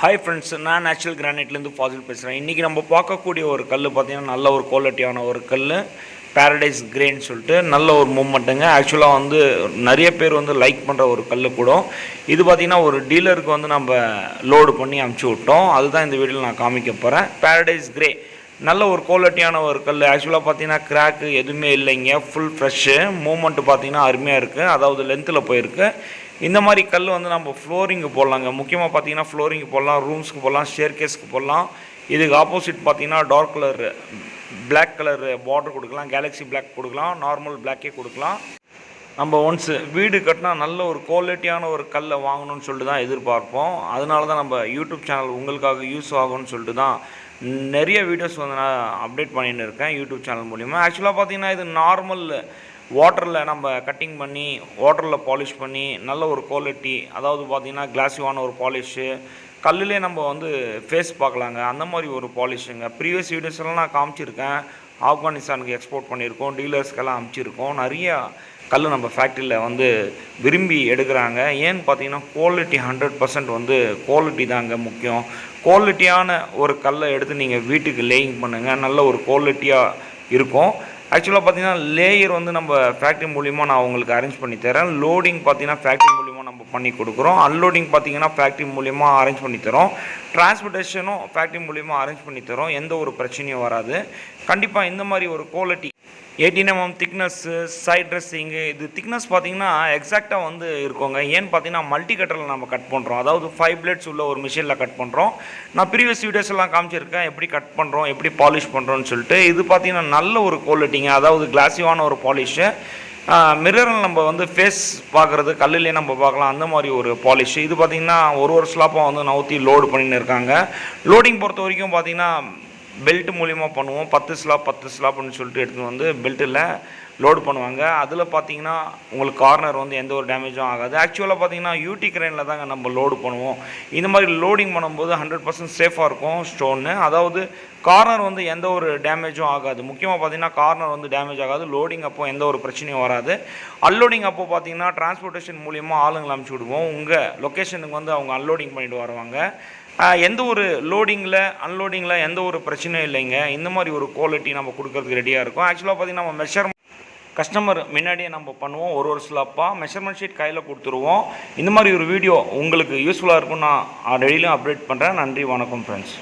Hi friends, நான் natural கிரானைட்லேருந்து Fazil பேசுகிறேன். இன்றைக்கி நம்ம பார்க்கக்கூடிய ஒரு கல் பார்த்திங்கன்னா நல்ல ஒரு குவாலிட்டியான ஒரு கல், பேரடைஸ் கிரேன்னு சொல்லிட்டு நல்ல ஒரு மூமெண்ட்டுங்க. ஆக்சுவலாக வந்து நிறைய பேர் வந்து லைக் பண்ணுற ஒரு கல் கூட. இது பார்த்திங்கன்னா ஒரு டீலருக்கு வந்து நம்ம லோடு பண்ணி அமுச்சு விட்டோம். அதுதான் இந்த வீடியோவில் நான் காமிக்க போகிறேன். பேரடைஸ் கிரே நல்ல ஒரு குவாலிட்டியான ஒரு கல். ஆக்சுவலாக பார்த்தீங்கன்னா கிராக்கு எதுவுமே இல்லைங்க, ஃபுல் ஃப்ரெஷ்ஷு. மூமெண்ட்டு பார்த்திங்கன்னா அருமையாக இருக்குது, அதாவது லென்த்தில் போயிருக்கு. இந்த மாதிரி கல் வந்து நம்ம ஃப்ளோரிங்கு போடலாங்க. முக்கியமாக பார்த்தீங்கன்னா ஃப்ளோரிங்கு போடலாம், ரூம்ஸ்க்கு போடலாம், ஸ்டேர்கேஸ்க்கு போடலாம். இதுக்கு ஆப்போசிட் பார்த்தீங்கன்னா dark colour black colour border கொடுக்கலாம், கேலக்ஸி பிளாக் கொடுக்கலாம், நார்மல் பிளாக்கே கொடுக்கலாம். நம்ம ஒன்ஸ் வீடு கட்டினா நல்ல ஒரு குவாலிட்டியான ஒரு கல்லை வாங்கணும்னு சொல்லிட்டு தான் எதிர்பார்ப்போம். அதனால தான் நம்ம யூடியூப் சேனல் உங்களுக்காக யூஸ் ஆகும்னு சொல்லிட்டு தான் நிறைய வீடியோஸ் வந்து நான் அப்டேட் பண்ணிட்டு இருக்கேன் யூடியூப் சேனல் மூலிமா. ஆக்சுவலாக பார்த்தீங்கன்னா இது நார்மல் வாட்டரில் நம்ம கட்டிங் பண்ணி வாட்டரில் பாலிஷ் பண்ணி நல்ல ஒரு குவாலிட்டி, அதாவது பார்த்திங்கன்னா கிளாஸிவான ஒரு பாலிஷு, கல்லுலேயே நம்ம வந்து ஃபேஸ் பார்க்கலாங்க, அந்த மாதிரி ஒரு பாலிஷுங்க. ப்ரீவியஸ் வீடியோஸ்லாம் நான் காமிச்சிருக்கேன். ஆப்கானிஸ்தானுக்கு எக்ஸ்போர்ட் பண்ணியிருக்கோம், டீலர்ஸ்க்கெல்லாம் அனுப்பிச்சிருக்கோம். நிறைய கல் நம்ம ஃபேக்ட்ரியில் வந்து விரும்பி எடுக்கிறாங்க. ஏன்னு பார்த்தீங்கன்னா குவாலிட்டி 100% வந்து குவாலிட்டி தாங்க முக்கியம். குவாலிட்டியான ஒரு கல்லை எடுத்து நீங்கள் வீட்டுக்கு லேயிங் பண்ணுங்கள், நல்ல ஒரு குவாலிட்டியாக இருக்கும். ஆக்சுவலாக பார்த்தீங்கன்னா லேயர் வந்து நம்ம ஃபேக்ட்ரி மூலிமா நான் உங்களுக்கு அரேஞ்ச் பண்ணி தரேன். லோடிங் பார்த்தீங்கன்னா ஃபேக்ட்ரி மூலிமா நம்ம பண்ணி கொடுக்குறோம். அன்லோடிங் பார்த்தீங்கன்னா ஃபேக்ட்ரி மூலிமா அரேஞ்ச் பண்ணி தரோம். டிரான்ஸ்போர்ட்டேஷனும் ஃபேக்ட்ரி மூலிமா அரேஞ்ச் பண்ணி தரோம். எந்த ஒரு பிரச்சனையும் வராது. கண்டிப்பாக இந்த மாதிரி ஒரு quality 18 mm thickness, side dressing, இது திக்னஸ் பார்த்திங்கன்னா எக்ஸாக்டாக வந்து இருக்குங்க. ஏன்னு பார்த்தீங்கன்னா மல்டி கட்டரில் நம்ம கட் பண்ணுறோம், அதாவது 5 பிளேட்ஸ் உள்ள ஒரு மிஷினில் கட் பண்ணுறோம். நான் ப்ரீவியஸ் வீடியோஸ் எல்லாம் காமிச்சிருக்கேன் எப்படி கட் பண்ணுறோம், எப்படி பாலிஷ் பண்ணுறோன்னு சொல்லிட்டு. இது பார்த்திங்கன்னா நல்ல ஒரு குவாலிட்டிங்க, அதாவது கிளாஸிவான ஒரு பாலிஷு. மிரரில் நம்ம வந்து ஃபேஸ் பார்க்குறது கல்லுலேயே நம்ம பார்க்கலாம், அந்த மாதிரி ஒரு பாலிஷ். இது பார்த்திங்கன்னா ஒரு ஸ்லாப்பாக வந்து நவுத்தி லோடு பண்ணின்னு இருக்காங்க. லோடிங் பொறுத்த வரைக்கும் பார்த்திங்கன்னா பெல்ட் மூலிமா பண்ணுவோம். 10 ஸ்லாப்னு சொல்லிட்டு எடுத்துகிட்டு வந்து பெல்ட்டில் லோடு பண்ணுவாங்க. அதில் பார்த்தீங்கன்னா உங்களுக்கு கார்னர் வந்து எந்த ஒரு டேமேஜும் ஆகாது. ஆக்சுவலாக பார்த்தீங்கன்னா யூடி கிரைனில் தாங்க நம்ம லோடு பண்ணுவோம். இந்த மாதிரி லோடிங் பண்ணும்போது 100% சேஃபாக இருக்கும் ஸ்டோன்னு, அதாவது கார்னர் வந்து எந்த ஒரு டேமேஜும் ஆகாது. முக்கியமாக பார்த்தீங்கன்னா கார்னர் வந்து டேமேஜ் ஆகாது. லோடிங் அப்போ எந்த ஒரு பிரச்சனையும் வராது. அன்லோடிங் அப்போ பார்த்தீங்கன்னா டிரான்ஸ்போர்ட்டேஷன் மூலிமா ஆளுங்களை அனுப்பிச்சி விடுவோம். உங்கள் லொக்கேஷனுக்கு வந்து அவங்க அன்லோடிங் பண்ணிட்டு வருவாங்க. எந்த ஒரு லோடிங்கில் அன்லோடிங்கில் எந்த ஒரு பிரச்சனையும் இல்லைங்க. இந்த மாதிரி ஒரு குவாலிட்டி நம்ம கொடுக்கறதுக்கு ரெடியாக இருக்கும். ஆக்சுவலாக பார்த்திங்கன்னா நம்ம மெஷர்மெண்ட் கஸ்டமர் முன்னாடியே நம்ம பண்ணுவோம். ஒரு ஸ்லாப்பாக மெஷர்மெண்ட் ஷீட் கையில் கொடுத்துருவோம். இந்த மாதிரி ஒரு வீடியோ உங்களுக்கு யூஸ்ஃபுல்லாக இருக்கும். நான் டெய்லியும் அப்டேட் பண்ணுறேன். நன்றி, வணக்கம் ஃப்ரெண்ட்ஸ்.